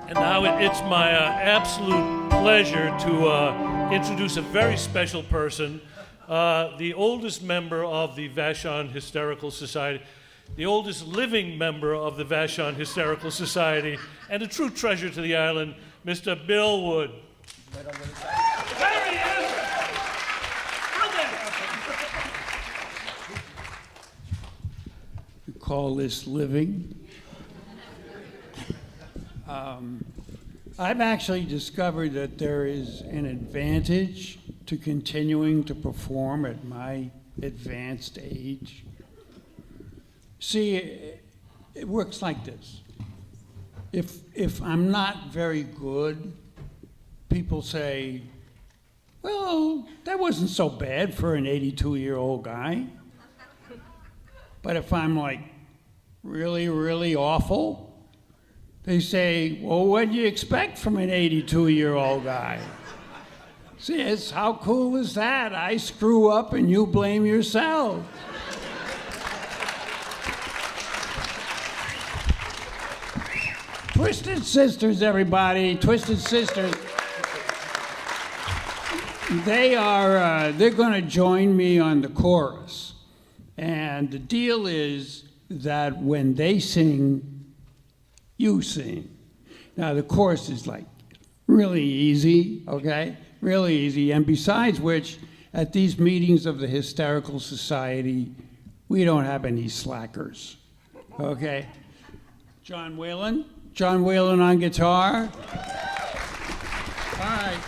And now it's my absolute pleasure to introduce a very special person, the oldest member of the Vashon Hysterical Society, the oldest living member of the Vashon Hysterical Society, and a true treasure to the island, Mr. Bill Wood. There he is! You call this living? I've actually discovered that there is an advantage to continuing to perform at my advanced age. See, it works like this. If I'm not very good, people say, well, that wasn't so bad for an 82-year-old guy. But if I'm like really, really awful, they say, well, what do you expect from an 82-year-old guy? See, how cool is that? I screw up and you blame yourself. Twisted Sisters, everybody, Twisted Sisters. They're gonna join me on the chorus. And the deal is that when they sing, you sing. Now the chorus is like really easy, okay? Really easy. And besides which, at these meetings of the Hysterical Society, we don't have any slackers, okay? John Whalen on guitar. All right.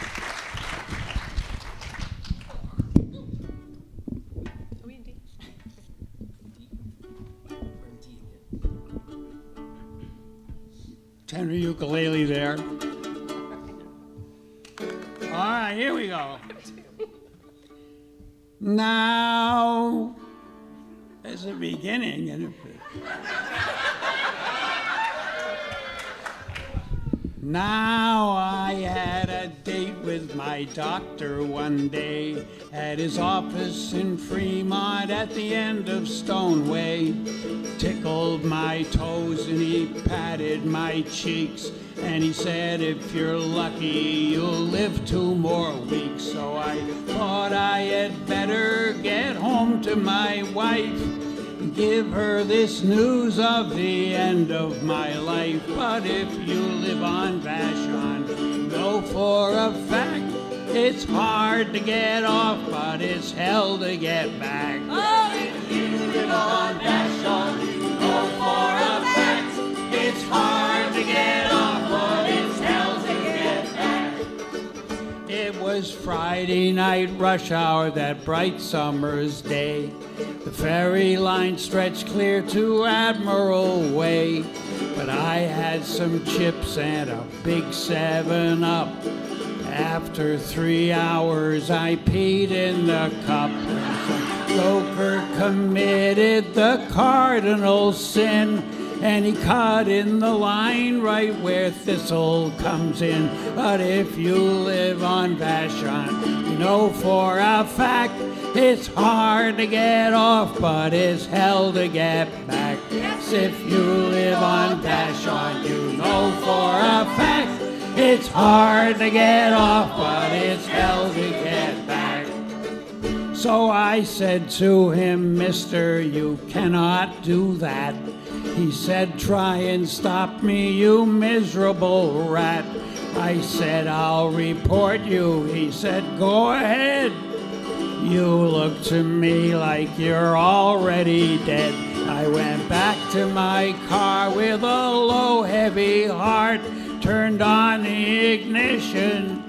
Tenor ukulele there. All right, here we go. Now, there's a beginning. And now I had a date with my doctor one day at his office in Fremont at the end of Stoneway. Tickled my toes and he patted my cheeks and he said, if you're lucky, you'll live 2 more weeks. So I thought I had better get home to my wife, give her this news of the end of my life. But if you live on Vashon, know for a fact it's hard to get off, but it's hell to get back. Oh, if you live on Vashon, know for a fact it's hard to get off, but it's hell to get back. It was Friday night rush hour that bright summer's day. The ferry line stretched clear to Admiral Way, but I had some chips and a big 7-Up. After 3 hours, I peed in the cup. Some joker committed the cardinal sin, and he cut in the line right where Thistle comes in. But if you live on Vashon, you know for a fact it's hard to get off, but it's hell to get back. Yes, if you live on Vashon, you know for a fact it's hard to get off, but it's hell to get back. So I said to him, mister, you cannot do that. He said, try and stop me, you miserable rat. I said, I'll report you. He said, go ahead. You look to me like you're already dead. I went back to my car with a low, heavy heart, turned on the ignition.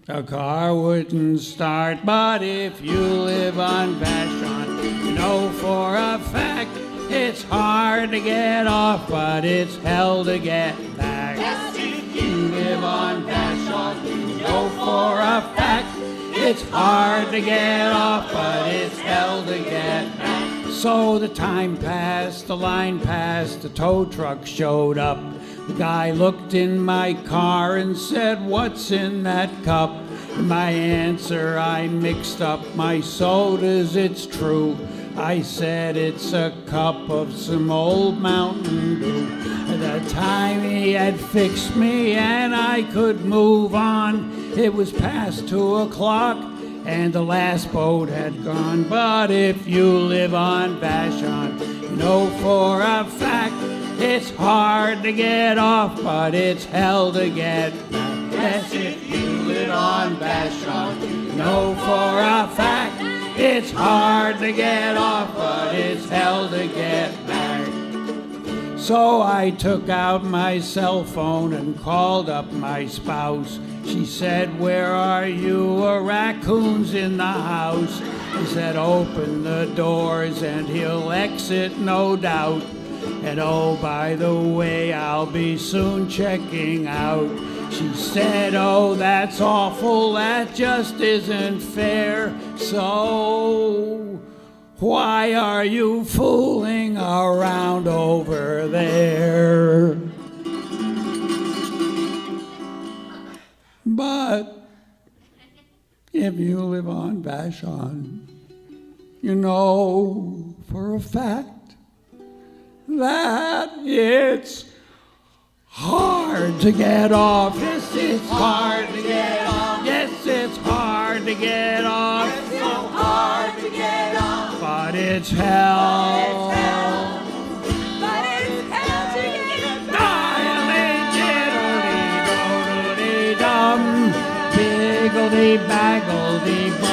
The car wouldn't start, but if you live on Vashon, you know for a fact it's hard to get off, but it's hell to get back. Yes, if you live on Vashon, you know For a fact, it's hard to get off, but it's hell to get back. So the time passed, the line passed, the tow truck showed up. The guy looked in my car and said, what's in that cup? In my answer, I mixed up my sodas, it's true. I said it's a cup of some old Mountain Dew. At the time he had fixed me and I could move on. It was past 2 o'clock and the last boat had gone. But if you live on Vashon, you know for a fact it's hard to get off, but it's hell to get back. Yes, if you live on Vashon, you know for a fact it's hard to get off, but it's hell to get back. So I took out my cell phone and called up my spouse. She said, "Where are you? A raccoon's in the house." I said, "Open the doors and he'll exit, no doubt. And oh, by the way, I'll be soon checking out." She said, "Oh, that's awful, that just isn't fair. So why are you fooling around over there?" But if you live on Vashon, you know for a fact that it's hard to get off. Yes, it's hard to get off. Yes, it's hard to get off. It's so hard to get off. But it's hell. But it's hell to get back. Diddly-diddly-do-do-dee-dum, biggledy-baggledy-bum.